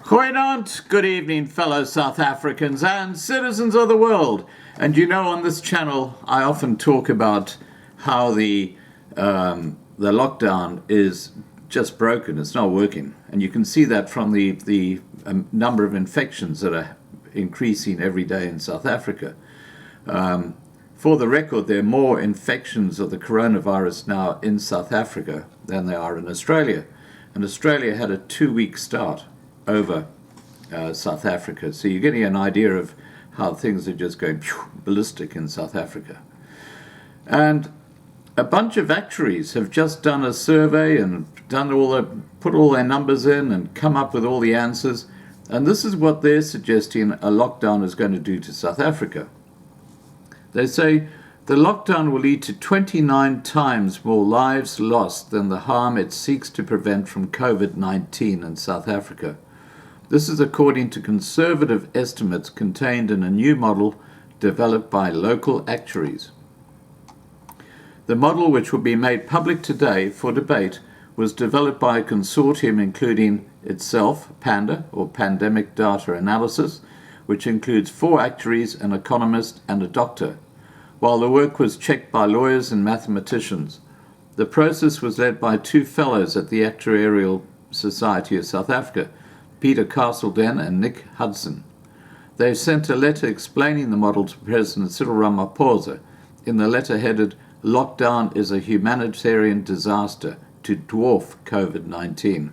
Goedenavond, good evening, fellow South Africans and citizens of the world. And you know, on this channel, I often talk about how the lockdown is just broken. It's not working. And you can see that from the number of infections that are increasing every day in South Africa. For the record, there are more infections of the coronavirus now in South Africa than there are in Australia. And Australia had a 2-week start over South Africa. So you're getting an idea of how things are just going ballistic in South Africa. And a bunch of actuaries have just done a survey and put all their numbers in and come up with all the answers. And this is what they're suggesting a lockdown is going to do to South Africa. They say the lockdown will lead to 29 times more lives lost than the harm it seeks to prevent from COVID-19 in South Africa. This is according to conservative estimates contained in a new model developed by local actuaries. The model, which will be made public today for debate, was developed by a consortium including itself, PANDA, or Pandemic Data Analysis, which includes 4 actuaries, an economist, and a doctor, while the work was checked by lawyers and mathematicians. The process was led by 2 fellows at the Actuarial Society of South Africa, Peter Castledenne and Nick Hudson. They sent a letter explaining the model to President Cyril Ramaphosa in the letter headed, "Lockdown is a humanitarian disaster to dwarf COVID-19.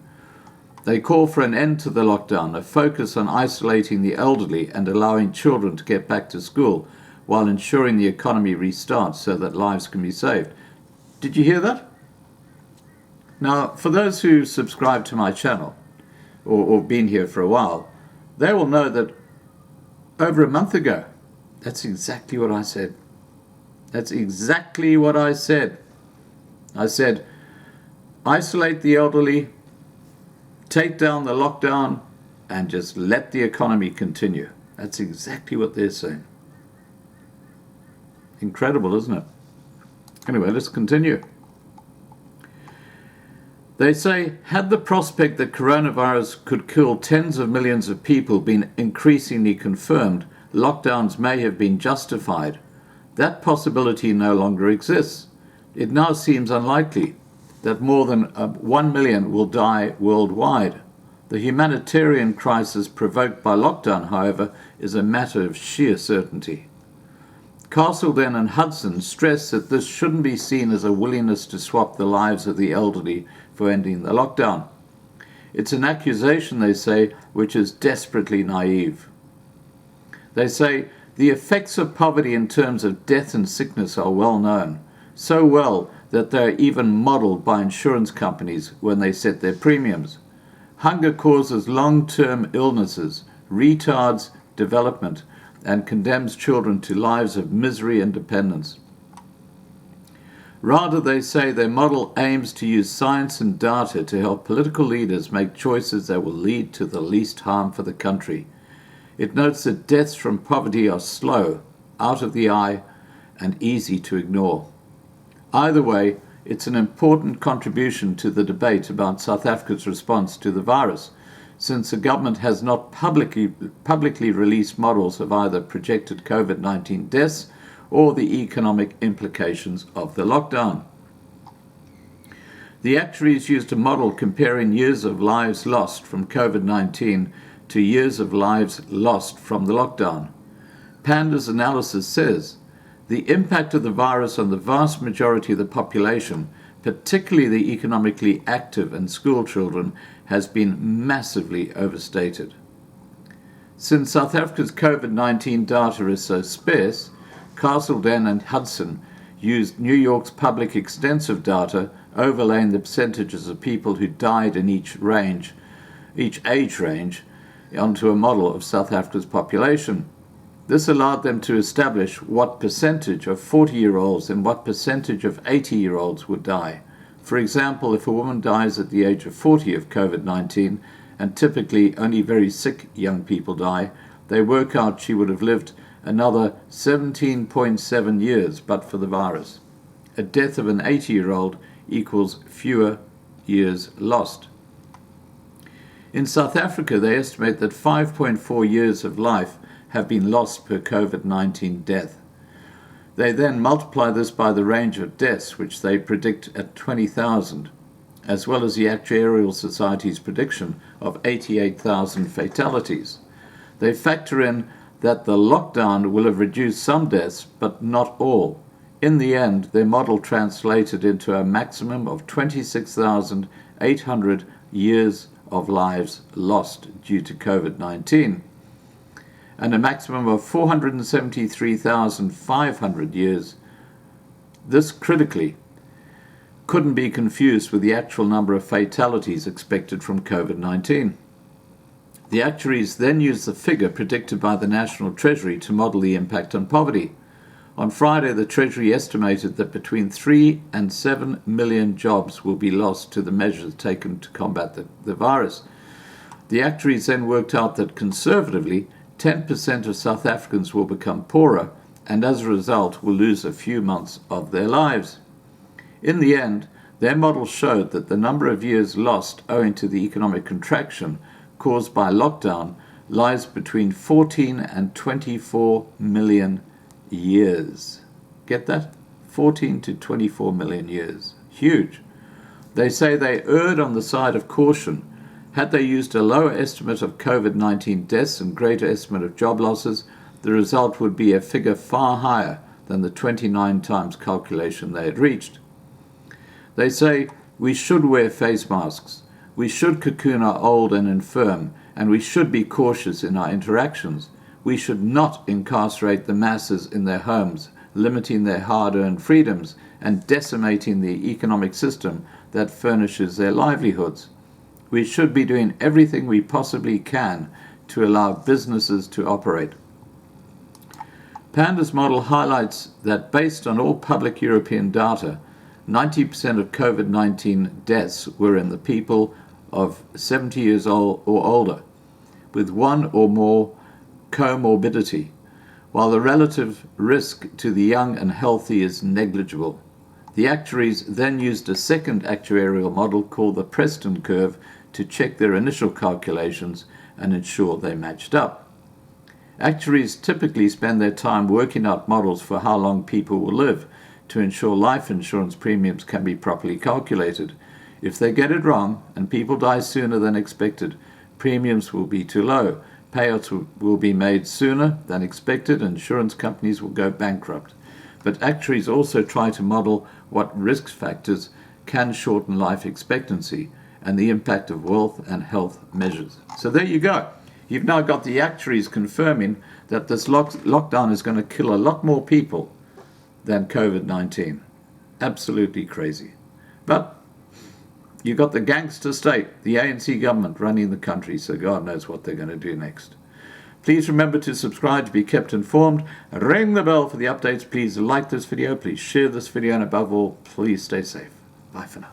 They call for an end to the lockdown, a focus on isolating the elderly and allowing children to get back to school while ensuring the economy restarts so that lives can be saved." Did you hear that? Now, for those who subscribe to my channel, or been here for a while, they will know that over a month ago, that's exactly what I said. That's exactly what I said. I said, isolate the elderly, take down the lockdown, and just let the economy continue. That's exactly what they're saying. Incredible, isn't it? Anyway, let's continue. They say, had the prospect that coronavirus could kill tens of millions of people been increasingly confirmed, lockdowns may have been justified. That possibility no longer exists. It now seems unlikely that more than 1 million will die worldwide. The humanitarian crisis provoked by lockdown, however, is a matter of sheer certainty. Castledenne and Hudson stress that this shouldn't be seen as a willingness to swap the lives of the elderly for ending the lockdown. It's an accusation, they say, which is desperately naive. They say the effects of poverty in terms of death and sickness are well known, so well that they're even modeled by insurance companies when they set their premiums. Hunger causes long-term illnesses, retards development, and condemns children to lives of misery and dependence. Rather, they say their model aims to use science and data to help political leaders make choices that will lead to the least harm for the country. It notes that deaths from poverty are slow, out of the eye, and easy to ignore. Either way, it's an important contribution to the debate about South Africa's response to the virus, since the government has not publicly released models of either projected COVID-19 deaths or the economic implications of the lockdown. The actuaries used a model comparing years of lives lost from COVID-19 to years of lives lost from the lockdown. PANDA's analysis says, the impact of the virus on the vast majority of the population, particularly the economically active and school children, has been massively overstated. Since South Africa's COVID-19 data is so sparse, Castledenne and Hudson used New York's public extensive data, overlaying the percentages of people who died in each age range, onto a model of South Africa's population. This allowed them to establish what percentage of 40-year-olds and what percentage of 80-year-olds would die. For example, if a woman dies at the age of 40 of COVID-19, and typically only very sick young people die, they work out she would have lived another 17.7 years but for the virus. A death of an 80-year-old equals fewer years lost. In South Africa, they estimate that 5.4 years of life have been lost per COVID-19 death. They then multiply this by the range of deaths, which they predict at 20,000, as well as the Actuarial Society's prediction of 88,000 fatalities. They factor in that the lockdown will have reduced some deaths, but not all. In the end, their model translated into a maximum of 26,800 years of lives lost due to COVID-19, and a maximum of 473,500 years. This critically couldn't be confused with the actual number of fatalities expected from COVID-19. The actuaries then used the figure predicted by the National Treasury to model the impact on poverty. On Friday, the Treasury estimated that between 3 and 7 million jobs will be lost to the measures taken to combat the virus. The actuaries then worked out that conservatively, 10% of South Africans will become poorer and as a result will lose a few months of their lives. In the end, their model showed that the number of years lost owing to the economic contraction caused by lockdown lies between 14 and 24 million years. Get that? 14 to 24 million years. Huge. They say they erred on the side of caution. Had they used a lower estimate of COVID-19 deaths and greater estimate of job losses, the result would be a figure far higher than the 29 times calculation they had reached. They say we should wear face masks, we should cocoon our old and infirm, and we should be cautious in our interactions. We should not incarcerate the masses in their homes, limiting their hard-earned freedoms and decimating the economic system that furnishes their livelihoods. We should be doing everything we possibly can to allow businesses to operate. Panda's model highlights that based on all public European data, 90% of COVID-19 deaths were in the people of 70 years old or older, with one or more comorbidity, while the relative risk to the young and healthy is negligible. The actuaries then used a second actuarial model called the Preston curve to check their initial calculations and ensure they matched up. Actuaries typically spend their time working out models for how long people will live to ensure life insurance premiums can be properly calculated. If they get it wrong and people die sooner than expected, premiums will be too low, payouts will be made sooner than expected, and insurance companies will go bankrupt. But actuaries also try to model what risk factors can shorten life expectancy and the impact of wealth and health measures. So there you go. You've now got the actuaries confirming that this lockdown is going to kill a lot more people than COVID-19. Absolutely crazy. But you've got the gangster state, the ANC government running the country, so God knows what they're going to do next. Please remember to subscribe to be kept informed. Ring the bell for the updates. Please like this video. Please share this video. And above all, please stay safe. Bye for now.